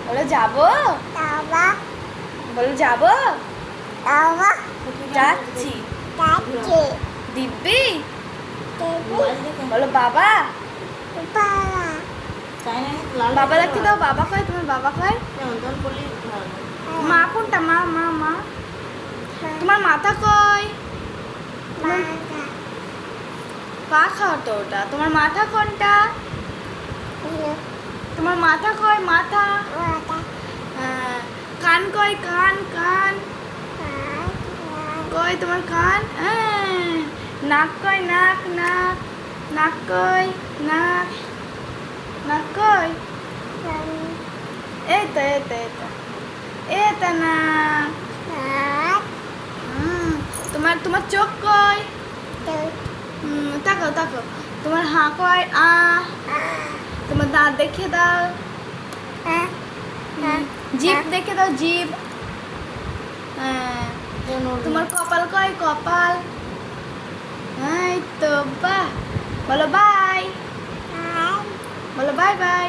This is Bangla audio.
বলো যাবো, বলো যাবো, যাচ্ছি, দিব্যি, বলো বাবা, বাবা রাখতে দাও, বাবা কয়, তোমার বাবা কয়, মা কোনটা, মা মা মা, তোমার মাথা কয়, পা খাও তো ওটা, তোমার মাথা কোনটা, তোমার মাথা কয়, মাথা, হ্যাঁ, কান কয়, কান কান কয়, তোমার কান, হ্যাঁ, নাক কয়, নাক নাক, নাক কয়, নাক, নাক কয়, এই তো এই তো এই তো, এই তো নাক, তোমার তোমার চোখ কয়, তাকাও তাকাও, তোমার হাঁ কয়, তোমার দাঁত দেখে দাও, জিভ দেখে দাও, জিভ, হ্যাঁ, তোমার কপাল কয়, কপাল, এই তো, বাহ, বলো বাই, বলো বাই বাই।